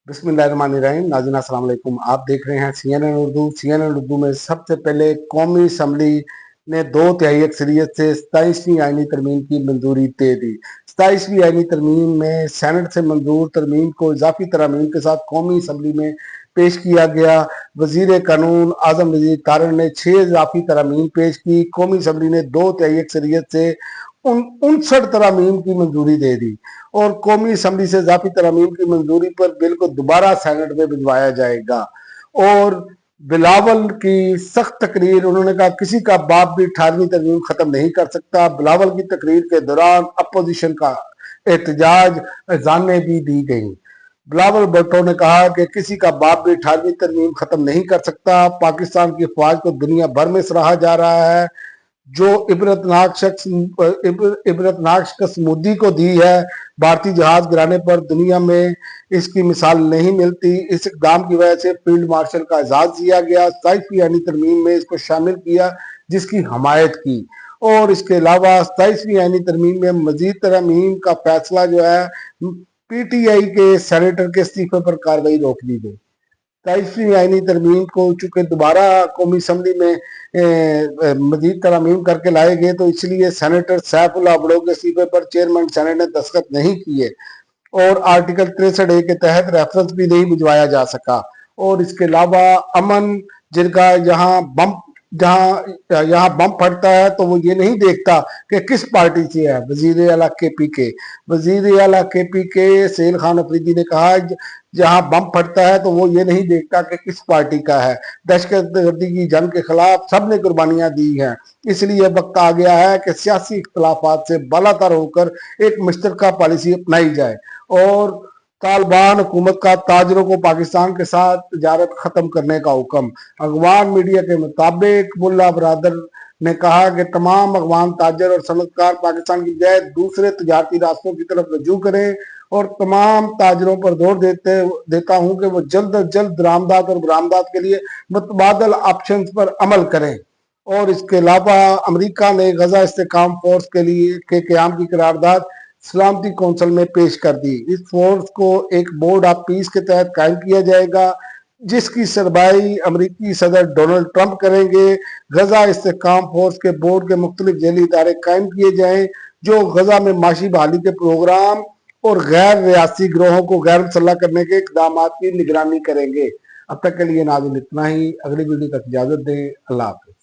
बिस्मिल्लाहिर्रहमानिर्रहीम। नाज़रीन अस्सलाम वालेकुम। आप देख रहे हैं CNN उर्दू। CNN उर्दू में सबसे पहले कौमी असम्बली ने 2/3 अक्सरियत से 27वीं आईनी तरमीम की मंजूरी दे दी। 27वीं आईनी तरमीम में सेनेट से मंजूर तरमीम को इजाफी तरमीम के साथ कौमी असम्बली में पेश किया गया। वजीर कानून आजम नजीर तारण ने 6 इजाफी तरमीम पेश की। कौमी असम्बली ने 2/3 अक्सरियत से 59 तरमीम की मंजूरी दे दी और कौमी असम्बली से इजाफी तरमीम की मंजूरी पर बिल को दोबारा सेनेट में भिजवाया जाएगा। और बिलावल की सख्त तकरीर, उन्होंने कहा किसी का बाप भी 18वीं तरमीम खत्म नहीं कर सकता। बिलावल की तकरीर के दौरान अपोजिशन का एहतजाज जाने भी दी गई। बिलावल भुट्टो ने कहा कि किसी का बाप भी 18वीं तरमीम खत्म नहीं कर सकता। पाकिस्तान की अफवाज को दुनिया भर में सराहा जा रहा है। जो इबरतनाक शिकस्त मोदी को दी है भारतीय जहाज गिराने पर, दुनिया में इसकी मिसाल नहीं मिलती। इस इकदाम की वजह से फील्ड मार्शल का एजाज दिया गया। 27वीं आईनी तरमीम में इसको शामिल किया जिसकी हमायत की। और इसके अलावा 27वीं आईनी तरमीम में मजीद तरमीम का फैसला जो है PTI के सेनेटर के इस्तीफे पर कार्रवाई रोक दी गई। 27वीं आईनी तरमीम को चूंकि दोबारा कौमी असम्बली में मजीद तरमीम करके लाए गए, तो इसलिए सेनेटर सैफुल्लाह भुट्टो के इस्तीफे पर चेयरमैन सेनेट ने दस्तखत नहीं किए और आर्टिकल 63A के तहत रेफरेंस भी नहीं भिजवाया जा सका। और इसके अलावा अमन जिनका यहाँ बम फटता है तो वो ये नहीं देखता कि किस पार्टी से है। वजीर आला KP के सेल खान अफरीदी ने कहा जहां बम फटता है तो वो ये नहीं देखता कि किस पार्टी का है। दहशतगर्दी की जंग के खिलाफ सबने कुर्बानियां दी हैं, इसलिए वक्त आ गया है कि सियासी इख्तलाफात से बालातर होकर एक मुश्तरका पॉलिसी अपनाई जाए। और तालिबान हुकूमत का ताजरों को पाकिस्तान के साथ तजारत खत्म करने का हुक्म। अगवान मीडिया के मुताबिक मुल्ला बरादर ने कहा कि तमाम अगवान ताजर और सनतकार पाकिस्तान की बजाय दूसरे तजारती रास्तों की तरफ रजू करें और तमाम ताजरों पर जोर देता हूं कि वो जल्द अज जल्द दरामदात और बरामदात के लिए मुतबादल ऑप्शन पर अमल करें। और इसके अलावा अमेरिका ने गजा इस्तेकाम फोर्स के क़याम की करारदाद सलामती कौंसिल में पेश कर दी। इस फोर्स को एक बोर्ड ऑफ पीस के तहत कायम किया जाएगा जिसकी सरबराही अमेरिकी सदर डोनाल्ड ट्रंप करेंगे। गजा इस्तेकाम फोर्स के बोर्ड के मुख्तलिफ जेली इदारे कायम किए जाएं जो गजा में माशी बहाली के प्रोग्राम और गैर रियासी गिरोहों को गैर मुसल्लह करने के इक़दामात की निगरानी करेंगे। अब तक के लिए नाज़रीन इतना ही। अगली वीडियो तक इजाजत दें। अल्लाह हाफ़िज़।